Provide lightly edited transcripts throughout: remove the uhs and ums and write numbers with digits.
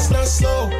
fast and slow.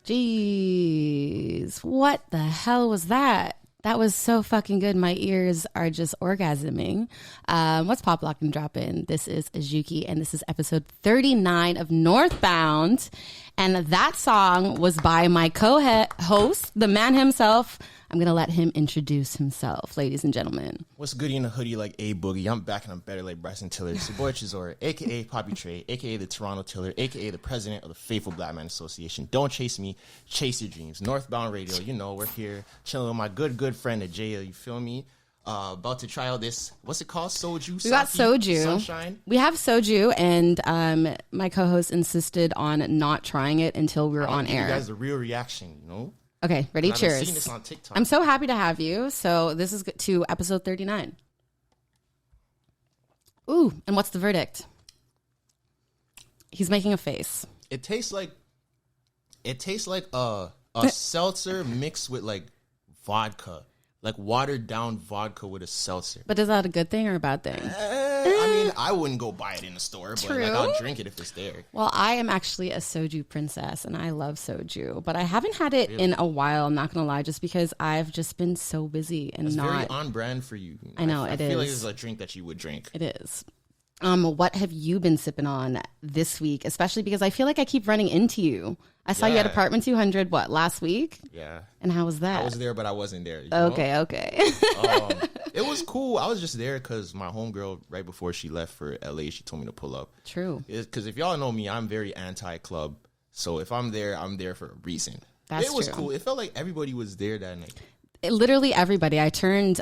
Jeez, what the hell was that? That was so fucking good. My ears are just orgasming. What's pop, lock, and drop in? This is Ajuki, and this is episode 39 of Northbound. And that song was by my co-host, the man himself. I'm going to let him introduce himself, ladies and gentlemen. What's goody in a hoodie like A Boogie? I'm back and I'm better like Bryson Tiller. It's your boy Tresor, a.k.a. Poppy Trey, a.k.a. the Toronto Tiller, a.k.a. the president of the Faithful Black Man Association. Don't chase me, chase your dreams. Northbound Radio, you know, we're here chilling with my good friend Ajaya, you feel me? About to try out this, what's it called? Soju? We got soju. Sunshine? We have soju, and my co-host insisted on not trying it until we were on air. You guys the real reaction, you know? Okay, ready? Cheers. I've seen this on TikTok. I'm so happy to have you. So this is to episode 39. Ooh, and what's the verdict? He's making a face. It tastes like a seltzer mixed with like vodka. Like watered down vodka with a seltzer. But is that a good thing or a bad thing? I mean, I wouldn't go buy it in the store, but like I'll drink it if it's there. Well, I am actually a soju princess, and I love soju, but I haven't had it in a while. I'm not gonna lie, just because I've just been so busy and it's not very on brand for you. I know I it feel is. like this is a drink that you would drink. It is. What have you been sipping on this week? Especially because I feel like I keep running into you. I saw you at Apartment 200, last week? Yeah. And how was that? I was there, but I wasn't there. Okay. It was cool. I was just there because my homegirl, right before she left for LA, she told me to pull up. True. Because if y'all know me, I'm very anti-club. So if I'm there for a reason. It was cool. It felt like everybody was there that night. Literally everybody. I turned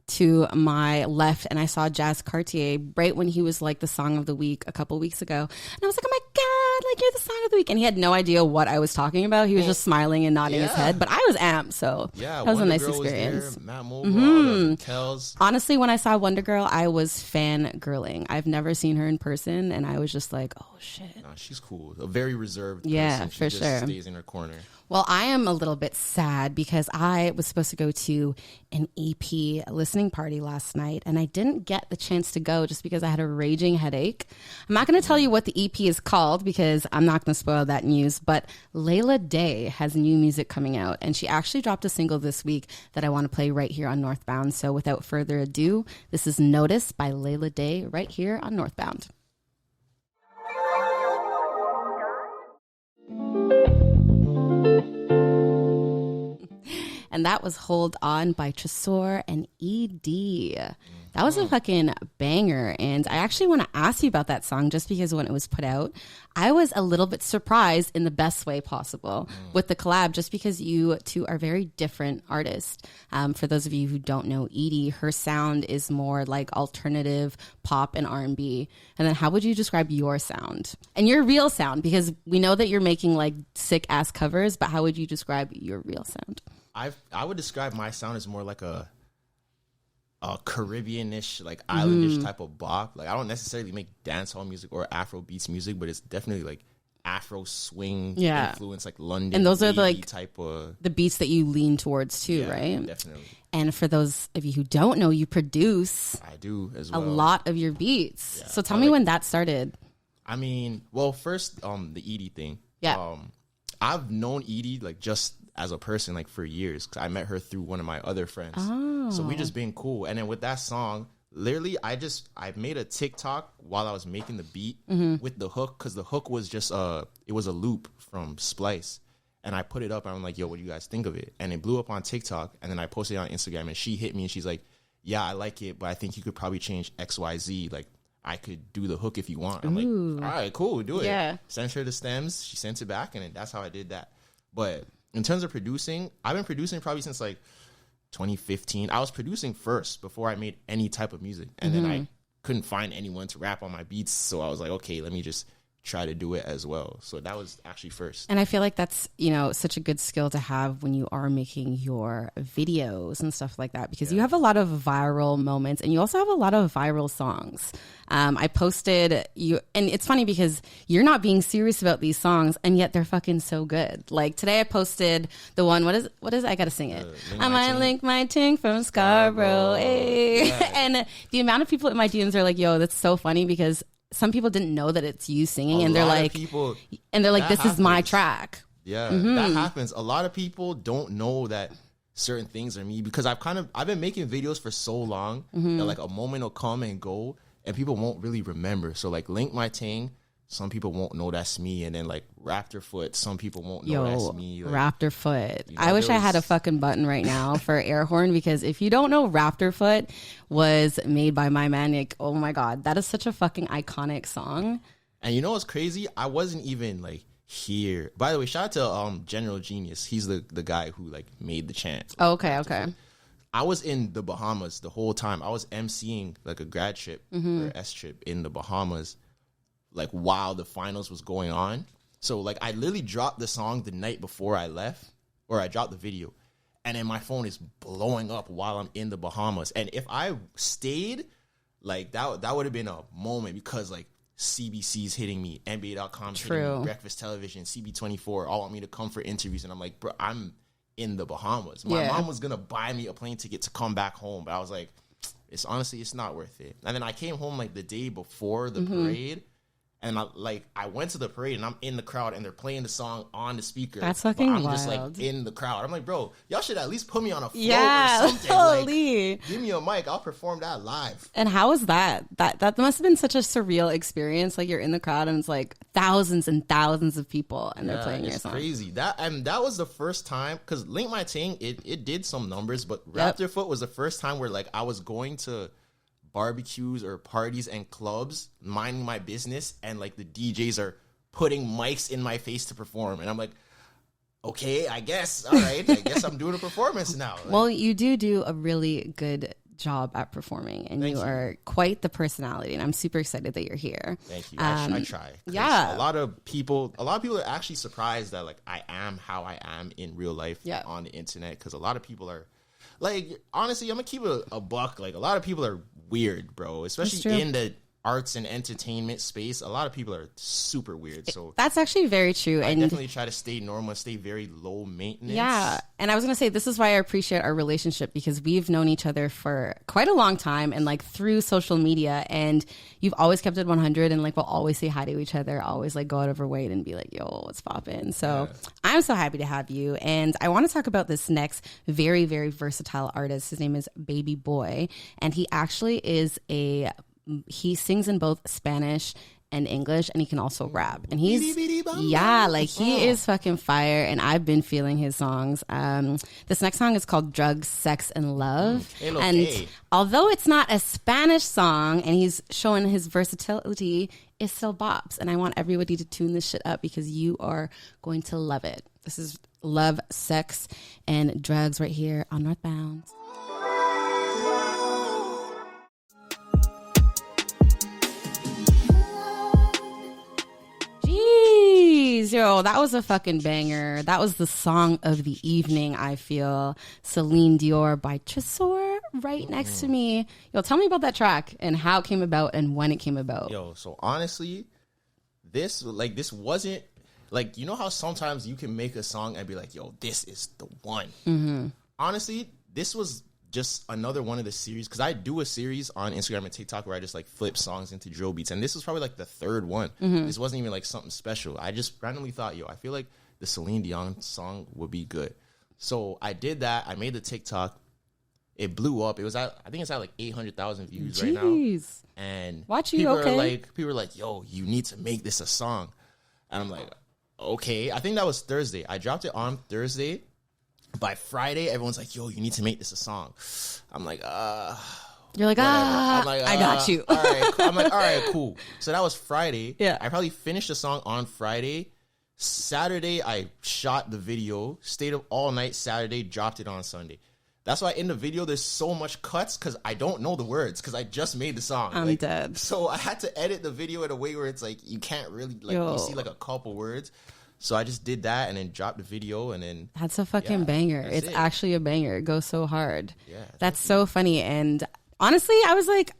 to my left and I saw Jazz Cartier right when he was like the song of the week a couple weeks ago. And I was like, oh my God, like you're the song of the week. And he had no idea what I was talking about. He was just smiling and nodding his head. But I was amped. So that was a nice experience. Was there, Matt Mobile, Tells. Honestly, when I saw Wonder Girl, I was fangirling. I've never seen her in person. And I was just like, oh shit. Nah, she's cool. A very reserved person. Yeah, she for just sure. Stays in her corner. Well, I am a little bit sad because I was supposed to go to an EP listening party last night and I didn't get the chance to go just because I had a raging headache. I'm not going to tell you what the EP is called because I'm not going to spoil that news, but Layla Day has new music coming out and she actually dropped a single this week that I want to play right here on Northbound. So without further ado, this is Notice by Layla Day right here on Northbound. And that was Hold On by Tresor and ED. That was a fucking banger. And I actually want to ask you about that song just because when it was put out, I was a little bit surprised in the best way possible with the collab just because you two are very different artists. For those of you who don't know Edie, her sound is more like alternative pop and R&B. And then how would you describe your sound? And your real sound? Because we know that you're making like sick ass covers, but how would you describe your real sound? I would describe my sound as more like a Caribbean-ish, like islandish type of bop. Like I don't necessarily make dancehall music or Afro beats music, but it's definitely like Afro swing influence, like London. And those are like type of the beats that you lean towards too, right? Definitely. And for those of you who don't know, you produce. I do as well. A lot of your beats. Yeah, so tell me when that started. I mean, well, first the Edie thing. Yeah. I've known Edie like just as a person like for years because I met her through one of my other friends. Oh. So we just been cool. And then with that song, literally I made a TikTok while I was making the beat with the hook because the hook was just it was a loop from Splice. And I put it up and I'm like, yo, what do you guys think of it? And it blew up on TikTok and then I posted it on Instagram and she hit me and she's like, yeah, I like it, but I think you could probably change XYZ. Like I could do the hook if you want. I'm like, all right, cool, do it. Yeah. Sent her the stems. She sent it back and that's how I did that. But in terms of producing, I've been producing probably since like 2015. I was producing first before I made any type of music. And then I couldn't find anyone to rap on my beats. So I was like, okay, let me just try to do it as well. So that was actually first. And I feel like that's, you know, such a good skill to have when you are making your videos and stuff like that, because you have a lot of viral moments and you also have a lot of viral songs. I posted you, and it's funny because you're not being serious about these songs and yet they're fucking so good. Like today I posted the one, what is it? I gotta sing it. I might link my ting from Scarborough. Hey. Yeah. And the amount of people in my DMs are like, yo, that's so funny, because some people didn't know that it's you singing, and they're like, this is my track. Yeah, that happens. A lot of people don't know that certain things are me, because I've been making videos for so long that like a moment will come and go and people won't really remember. So like Link My Ting, some people won't know that's me, and then like Raptor Foot, some people won't know that's me. Like, Raptor Foot. You know, I wish I had a fucking button right now for air horn, because if you don't know, Raptor Foot was made by my man Nick. Oh my god, that is such a fucking iconic song. And you know what's crazy? I wasn't even like here. By the way, shout out to General Genius. He's the guy who like made the chant. Oh, okay. I was in the Bahamas the whole time. I was emceeing like a grad trip or S trip in the Bahamas, like while the finals was going on. So like I literally dropped the song the night before I left, or I dropped the video, and then my phone is blowing up while I'm in the Bahamas. And if I stayed, like that would have been a moment, because like CBC's hitting me, NBA.com's hitting me, Breakfast Television, CB24 all want me to come for interviews, and I'm like, bro, I'm in the Bahamas. My mom was gonna buy me a plane ticket to come back home, but I was like, it's not worth it. And then I came home like the day before the parade. And I went to the parade and I'm in the crowd and they're playing the song on the speaker. That's fucking wild. I'm just like in the crowd. I'm like, bro, y'all should at least put me on a float or something. Totally. Like, give me a mic. I'll perform that live. And how was that? That must have been such a surreal experience. Like you're in the crowd and it's like thousands and thousands of people and they're playing your song. It's crazy. That was the first time, because Link My Ting, it did some numbers, but Raptor Foot was the first time where like I was going to barbecues or parties and clubs, minding my business, and like the DJs are putting mics in my face to perform, and I'm like, okay, I guess, all right, I guess I'm doing a performance now. Like, well, you do a really good job at performing, and you are quite the personality, and I'm super excited that you're here. Thank you. I try. Yeah, a lot of people are actually surprised that like I am how I am in real life on the internet, because a lot of people are like, honestly, I'm gonna keep it a buck. Like, a lot of people are weird, bro, especially in the arts and entertainment space. A lot of people are super weird. So that's actually very true. I definitely try to stay normal, stay very low maintenance. Yeah. And I was going to say, this is why I appreciate our relationship, because we've known each other for quite a long time, and like through social media, and you've always kept it 100, and like we'll always say hi to each other, always like go out of our way and be like, yo, what's poppin'? So I'm so happy to have you. And I want to talk about this next very, very versatile artist. His name is Baby Boy, and he actually he sings in both Spanish and English, and he can also rap. And he's he is fucking fire, and I've been feeling his songs. This next song is called Drugs, Sex, and Love. And although it's not a Spanish song and he's showing his versatility, it still bops. And I want everybody to tune this shit up, because you are going to love it. This is Love, Sex, and Drugs right here on Northbound. Yo, that was a fucking banger. That was the song of the evening, I feel. Celine Dior by Tresor right next to me. Yo, tell me about that track and how it came about and when it came about. Yo, so honestly, this wasn't like, you know how sometimes you can make a song and be like, yo, this is the one. Honestly, this was just another one of the series, because I do a series on Instagram and TikTok where I just like flip songs into drill beats, and this was probably like the third one. This wasn't even like something special. I just randomly thought, yo, I feel like the Celine Dion song would be good. So I did that. I made the TikTok. It blew up. I think it's at like 800,000 views right now. And people are like, yo, you need to make this a song. And I'm like, okay. I think that was Thursday. I dropped it on Thursday. By Friday, everyone's like, yo, you need to make this a song. I'm like, you're like, I'm like, I got you. All right. I'm like, all right, cool. So that was Friday. Yeah. I probably finished the song on Friday. Saturday, I shot the video, stayed up all night Saturday, dropped it on Sunday. That's why in the video there's so much cuts because I don't know the words because I just made the song. I'm dead. So I had to edit the video in a way where it's like you can't really like you see like a couple words. So I just did that and then dropped the video and then that's a fucking banger. It's actually a banger. It goes so hard. Yeah, that's so funny. And honestly, I was like,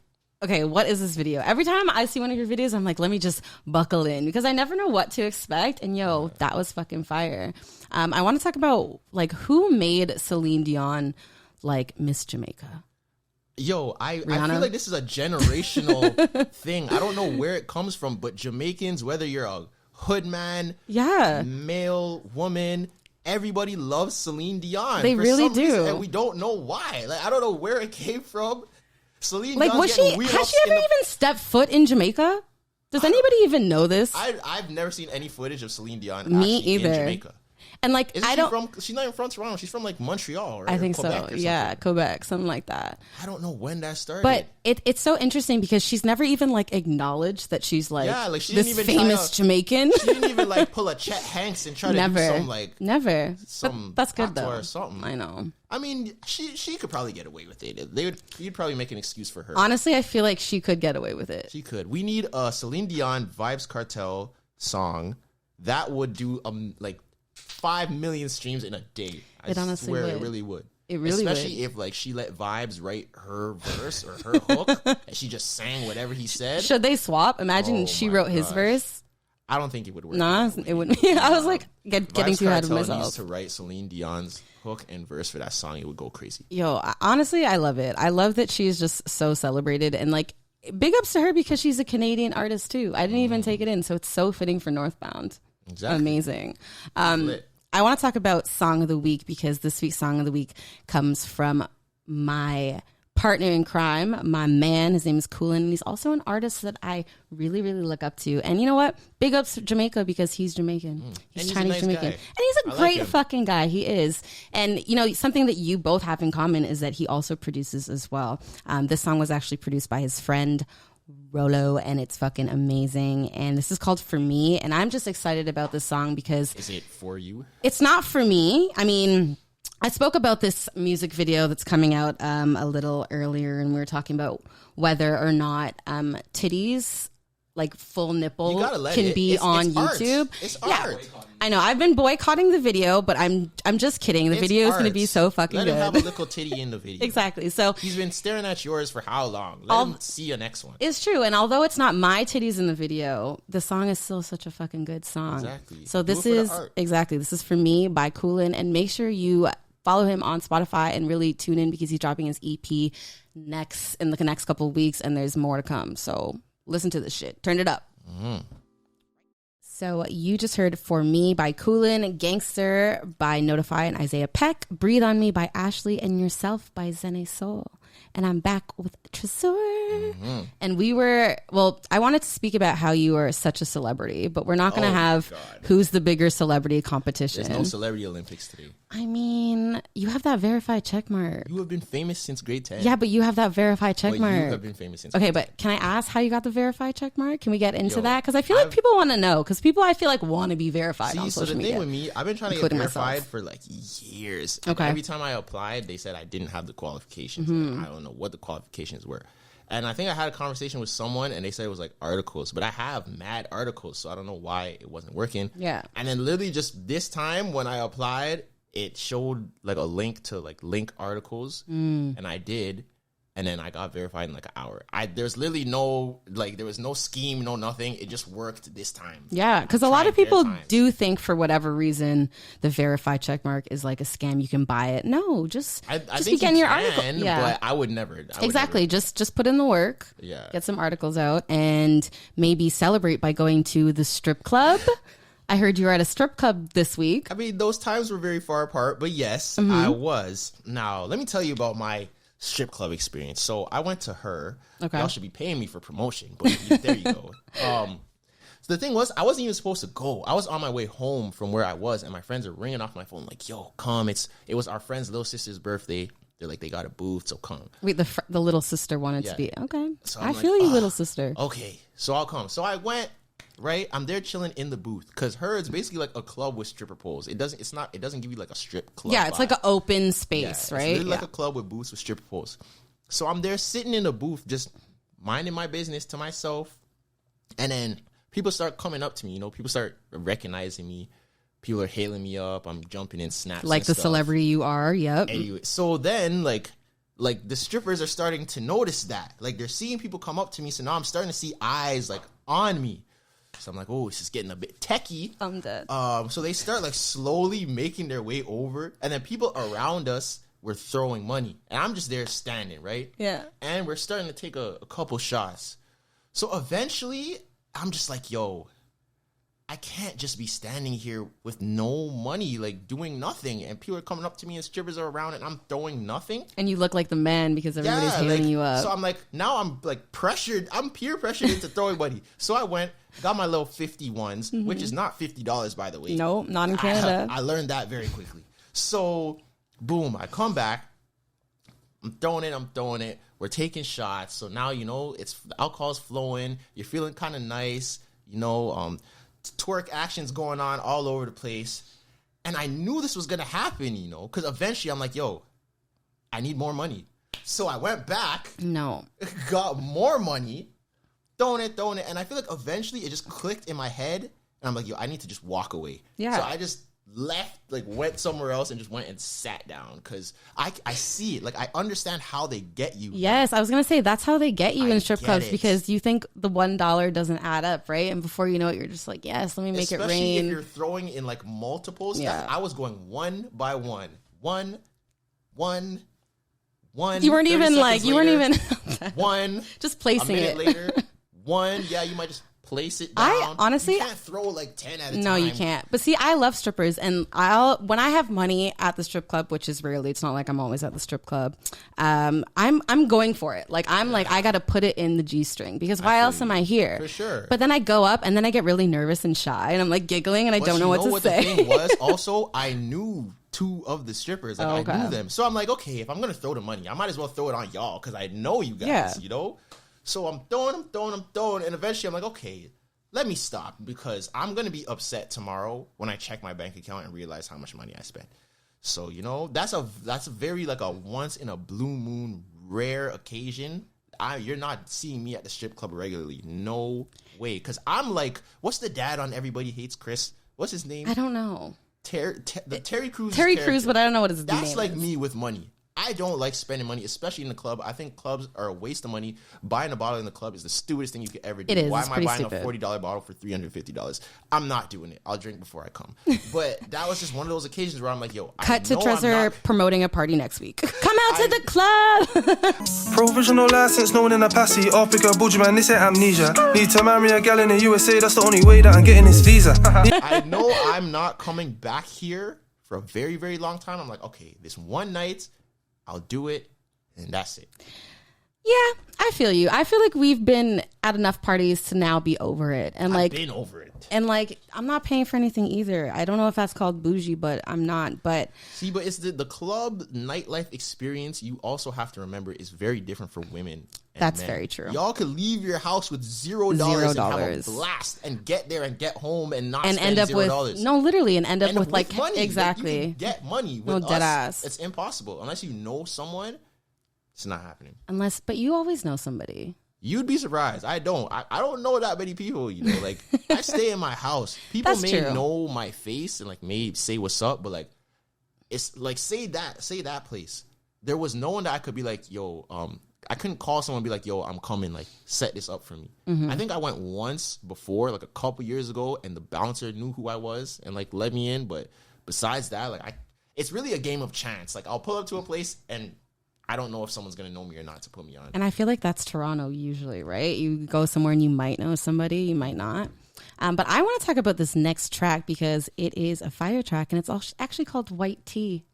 okay, what is this video? Every time I see one of your videos, I'm like, let me just buckle in because I never know what to expect. And that was fucking fire. I want to talk about like who made Celine Dion like Miss Jamaica. I feel like this is a generational thing. I don't know where it comes from, but Jamaicans, whether you're a hood man, male, woman, everybody loves Celine Dion. They really do. Reason, and we don't know why. Like I don't know where it came from. Celine like Dion's has she ever even stepped foot in Jamaica? Does anybody even know this? I've never seen any footage of Celine Dion Me either. in Jamaica. And like she's not even from Toronto. She's from like Montreal, right? I think so. Yeah, Quebec, something like that. I don't know when that started. But it's so interesting because she's never even like acknowledged that she's like, she this even famous Jamaican. She didn't even like pull a Chet Hanks and try to do some like But that's good though. Or something. I know. I mean, she could probably get away with it. You'd probably make an excuse for her. Honestly, I feel like she could get away with it. She could. We need a Celine Dion Vibes Cartel song that would do like 5 million streams in a day. I swear it really would. It really Especially if like she let Vibes write her verse or her hook and she just sang whatever he said. Should they swap? Imagine she wrote his verse. I don't think it would work. Nah, it wouldn't. I was like getting too ahead of myself. Needs to write Celine Dion's hook and verse for that song. It would go crazy. Honestly, I love it. I love that she's just so celebrated and like big ups to her because she's a Canadian artist too. I didn't even take it in, so it's so fitting for Northbound. Exactly. Amazing. I want to talk about Song of the Week because this week's Song of the Week comes from my partner in crime, my man. His name is Coolin, and he's also an artist that I really, really look up to. And you know what? Big ups to Jamaica because he's Jamaican. He's Chinese nice Jamaican. Guy. And he's a great fucking guy. He is. And, something that you both have in common is that he also produces as well. This song was actually produced by his friend, Rolo, and it's fucking amazing. And this is called For Me, and I'm just excited about this song because is it for you? It's not for me. I mean, I spoke about this music video that's coming out a little earlier, and we were talking about whether or not titties, like full nipple, can be on YouTube. It's art. I know. I've been boycotting the video, but I'm just kidding. The video is going to be so fucking good. Let him have a little titty in the video. Exactly. So he's been staring at yours for how long? Let him see your next one. It's true. And although it's not my titties in the video, the song is still such a fucking good song. Exactly. So this is For Me by Coolin, and make sure you follow him on Spotify and really tune in because he's dropping his EP in the next couple of weeks, and there's more to come. So listen to this shit. Turn it up. Mm-hmm. So you just heard For Me by Coolin, Gangster by Notify and Isaiah Peck, Breathe on Me by Ashley, and Yourself by Zene Soul. And I'm back with Tresor. Mm-hmm. And I wanted to speak about how you are such a celebrity, but we're not going to have who's the bigger celebrity competition. There's no Celebrity Olympics today. I mean, you have that verified check mark. You have been famous since grade 10. Yeah, but you have that verified check mark. You have been famous since grade 10. But can I ask how you got the verified check mark? Can we get into that? Because I feel like people want to know. Because people, I feel like, want to be verified on social media. So the thing with me, I've been trying to get verified for like years. Okay. Every time I applied, they said I didn't have the qualifications. Mm-hmm. I don't know what the qualifications were. And I think I had a conversation with someone, and they said it was like articles. But I have mad articles, so I don't know why it wasn't working. Yeah. And then literally just this time when I applied, it showed like a link to like link articles, and I did, and then I got verified in like an hour. There's literally there was no scheme, no nothing. It just worked this time. Yeah, because a lot of people do think for whatever reason the verified check mark is like a scam. You can buy it. No, just begin your article. Yeah, but I would never. Exactly. Just put in the work. Yeah. Get some articles out and maybe celebrate by going to the strip club. I heard you were at a strip club this week. I mean, those times were very far apart, but yes, I was. Now, let me tell you about my strip club experience. So I went to her. Okay. Y'all should be paying me for promotion, but there you go. So the thing was, I wasn't even supposed to go. I was on my way home from where I was, and my friends are ringing off my phone like, yo, come. It was our friend's little sister's birthday. They're like, they got a booth, so come. Wait, the little sister wanted to be, okay. So I feel you, little sister. Okay, so I'll come. So I went. right? I'm there chilling in the booth because it's basically like a club with stripper poles. It doesn't give you like a strip club. Yeah, it's vibe. like an open space, right? It's like a club with booths with stripper poles. So I'm there sitting in the booth, just minding my business to myself, and then people start coming up to me. People start recognizing me. People are hailing me up. I'm jumping in snaps, like the celebrity you are. Yep. Anyway, so then like the strippers are starting to notice that. Like they're seeing people come up to me. So now I'm starting to see eyes like on me. So I'm like, oh, this is getting a bit techie. I'm dead. So they start like slowly making their way over, and then people around us were throwing money, and I'm just there standing, right? Yeah. And we're starting to take a couple shots. So eventually, I'm just like, yo, I can't just be standing here with no money, like doing nothing. And people are coming up to me and strippers are around and I'm throwing nothing. And you look like the man because everybody's hailing you up. So I'm like, now I'm like pressured. I'm peer pressured into throwing money. So I went, got my little 50 ones, which is not $50, by the way. No, not in Canada. I learned that very quickly. So boom, I come back. I'm throwing it. We're taking shots. So now, it's the alcohol's flowing. You're feeling kind of nice. Twerk actions going on all over the place. And I knew this was going to happen, because eventually I'm like, yo, I need more money. So I went back. No. Got more money. Throwing it. And I feel like eventually it just clicked in my head. And I'm like, yo, I need to just walk away. Yeah. So I just left, like went somewhere else and just went and sat down because I see it. Like I understand how they get you. Yes, I was going to say that's how they get you in strip clubs because you think the $1 doesn't add up, right? And before you know it, you're just like, yes, let me make it rain. Especially if you're throwing in like multiples. Yeah. I was going one by one. One. You weren't even like, you weren't even. One. Just placing it. A minute later. One. Yeah, you might just place it down. I honestly, you can't throw like 10 at a time. No, you can't. But see, I love strippers, and when I have money at the strip club, which is rarely, it's not like I'm always at the strip club. I'm going for it. Like like I got to put it in the G-string because why else am I here? For sure. But then I go up and then I get really nervous and shy, and I'm like giggling, and I don't know what to say. The thing was also I knew 2 of the strippers. Like I knew them, so I'm like, okay, if I'm gonna throw the money, I might as well throw it on y'all because I know you guys. So I'm throwing, and eventually I'm like, okay, let me stop because I'm going to be upset tomorrow when I check my bank account and realize how much money I spent. So, that's a very like a once in a blue moon rare occasion. You're not seeing me at the strip club regularly. No way. Because I'm like, what's the dad on Everybody Hates Chris? What's his name? I don't know. Terry Crews. Terry Crews, but I don't know what his name is. That's like me with money. I don't like spending money, especially in the club. I think clubs are a waste of money. Buying a bottle in the club is the stupidest thing you could ever do. It is. Why am I buying stupid. a $40 bottle for $350? I'm not doing it. I'll drink before I come. But that was just one of those occasions where I'm like, yo, Cut to Tresor promoting a party next week. Come out to the club. Provisional license known in a passy. Off pick a bulgy man, this ain't amnesia. Need to marry a gal in the USA. That's the only way that I'm getting this visa. I know I'm not coming back here for a very, very long time. I'm like, okay, this one night, I'll do it, and that's it. Yeah, I feel you. I feel like we've been at enough parties to now be over it. And I've been over it. And like, I'm not paying for anything either. I don't know if that's called bougie, but I'm not. But see, but it's the club nightlife experience. You also have to remember is very different for women. That's men. very true. Y'all could leave your house with $0 and have a blast and get there and get home and not spend end up $0. with literally and end up with like money. Exactly. Like you can get money with dead us. ass. It's impossible unless you know someone. It's not happening. But you always know somebody. You'd be surprised. I don't. I don't know that many people. Like I stay in my house. People That's may true. know my face and like may say what's up, but like it's like say that place. There was no one that I could be like, yo, I couldn't call someone and be like, yo, I'm coming, like set this up for me. I think I went once before, like a couple years ago, and the bouncer knew who I was and like let me in. But besides that, like it's really a game of chance. Like I'll pull up to a place and I don't know if someone's going to know me or not to put me on. And I feel like that's Toronto usually, right? You go somewhere and you might know somebody, you might not. But I want to talk about this next track because it is a fire track and it's actually called White Tea.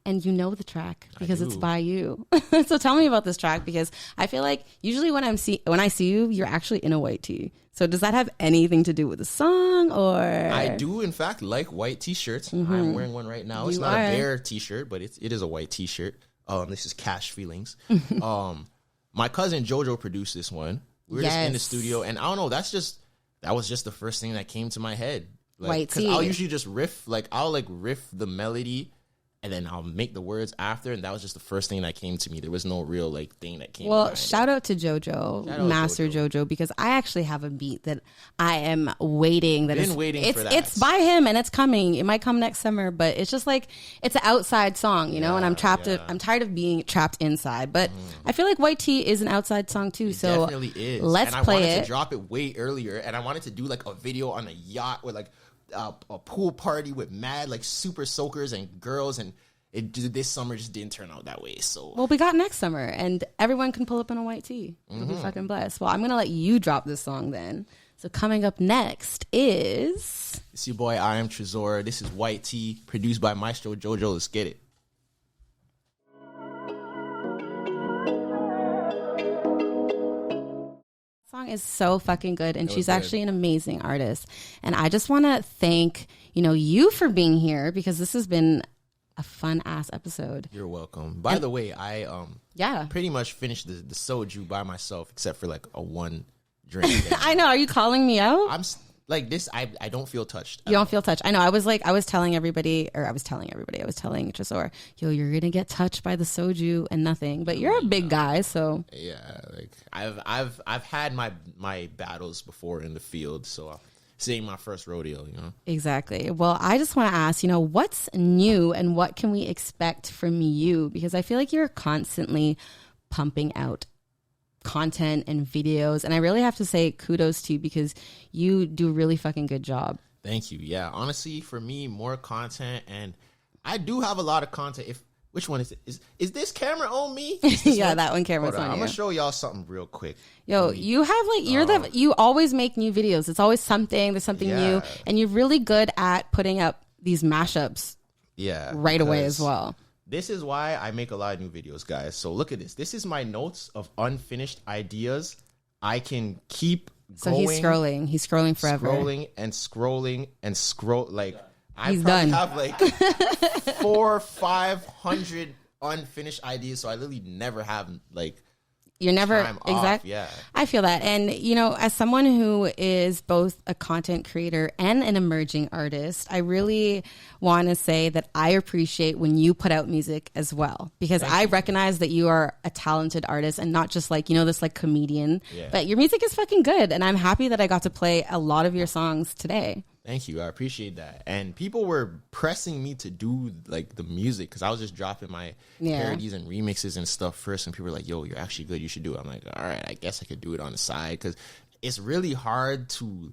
And you know the track because it's by you. So tell me about this track because I feel like usually when I see you, you're actually in a white tee. So does that have anything to do with the song or? I do in fact like white t-shirts. I'm wearing one right now. It's not a bear t-shirt, but it is a white t-shirt. This is Cash Feelings. My cousin Jojo produced this one. We were just in the studio, and I don't know. That's just that was just the first thing that came to my head. Like, White because tea. I'll usually just riff, like I'll like riff the melody, and then I'll make the words after, and that was just the first thing that came to me. There was no real like thing that came. Well, behind shout it. out to JoJo, Shout out Master JoJo, because I actually have a beat that I am waiting. Waiting for that. It's by him and it's coming. It might come next summer, but it's just like it's an outside song, you know. And I'm trapped. I'm tired of being trapped inside. But I feel like White Tea is an outside song too. It so definitely is. Let's and play I wanted it. to drop it way earlier, and I wanted to do like a video on a yacht with like a pool party with mad like super soakers and girls, and this summer just didn't turn out that way. So Well, we got next summer, and everyone can pull up in a white tee. We'll be fucking blessed. Well, I'm going to let you drop this song then. So coming up next is... It's your boy, IamTresor. This is White Tea, produced by Maestro JoJo. Let's get it. Song is so fucking good, and she's good. actually an amazing artist. And I just want to thank, you for being here, because this has been a fun ass episode. You're welcome. By the way, I pretty much finished the soju by myself, except for like a one drink. I know. Are you calling me out? Like this, I don't feel touched. You don't feel touched. I know. I was telling Tresor, yo, you're going to get touched by the soju and nothing, but you're a big guy. So Yeah. Like I've had my battles before in the field. So this ain't my first rodeo, exactly. Well, I just want to ask, what's new and what can we expect from you? Because I feel like you're constantly pumping out content and videos, and I really have to say kudos to you, because you do a really fucking good job. Thank you. Yeah, honestly, for me, more content, and I do have a lot of content. Which one is it? Is this camera on me? Yeah, that one camera's on you. I'm gonna show y'all something real quick. Yo, you have you always make new videos. It's always there's something new, and you're really good at putting up these mashups. Yeah, right away as well. This is why I make a lot of new videos, guys. So look at this. This is my notes of unfinished ideas. I can keep So going. he's scrolling. He's scrolling forever. Scrolling. Like I He's probably done. have like 400 or 500 unfinished ideas. So I literally never have like You're never time exactly. off. Yeah. I feel that. And, as someone who is both a content creator and an emerging artist, I really want to say that I appreciate when you put out music as well, because I recognize that you are a talented artist and not just like, this like comedian, but your music is fucking good. And I'm happy that I got to play a lot of your songs today. Thank you. I appreciate that. And people were pressing me to do like the music, because I was just dropping my parodies and remixes and stuff first. And people were like, yo, you're actually good. You should do it. I'm like, all right, I guess I could do it on the side, because it's really hard to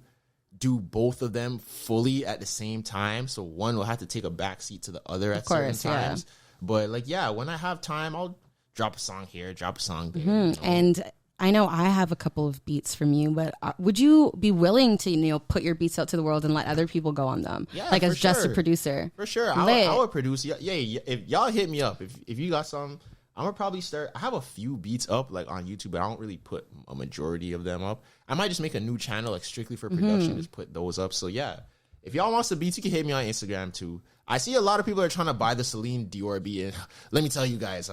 do both of them fully at the same time. So one will have to take a backseat to the other at certain times. But like, when I have time, I'll drop a song here, drop a song there. And I know I have a couple of beats from you, but would you be willing to, put your beats out to the world and let other people go on them? Yeah, like for as just a sure. producer. For sure. I would produce. Yeah, if y'all hit me up, if you got some, I'm going to probably start. I have a few beats up like on YouTube, but I don't really put a majority of them up. I might just make a new channel like strictly for production, just put those up. So yeah, if y'all want some beats, you can hit me on Instagram too. I see a lot of people are trying to buy the Celine Dior beat. And let me tell you guys,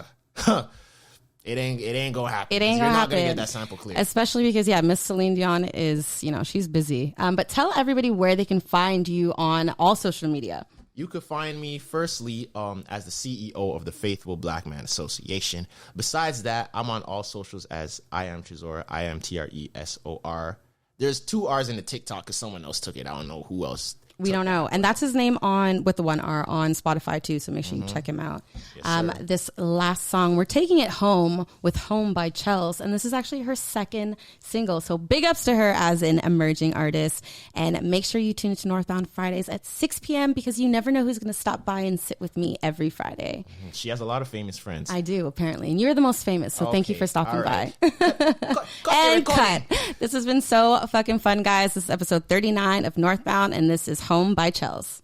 It ain't gonna happen. It ain't You're gonna not happen. gonna get that sample clear. Especially because, Miss Celine Dion is, she's busy. But tell everybody where they can find you on all social media. You could find me firstly as the CEO of the Faithful Black Man Association. Besides that, I'm on all socials as IamTresor, IamTresor. There's 2 R's in the TikTok because someone else took it. I don't know who else. We don't know. And that's his name with the 1 R on Spotify too. So make sure you check him out. Yes, this last song, we're taking it home with Home by Chels. And this is actually her second single. So big ups to her as an emerging artist. And make sure you tune into Northbound Fridays at 6 p.m. because you never know who's going to stop by and sit with me every Friday. She has a lot of famous friends. I do, apparently. And you're the most famous. So thank you for stopping by. Cut. This has been so fucking fun, guys. This is episode 39 of Northbound, and this is Home by Chels.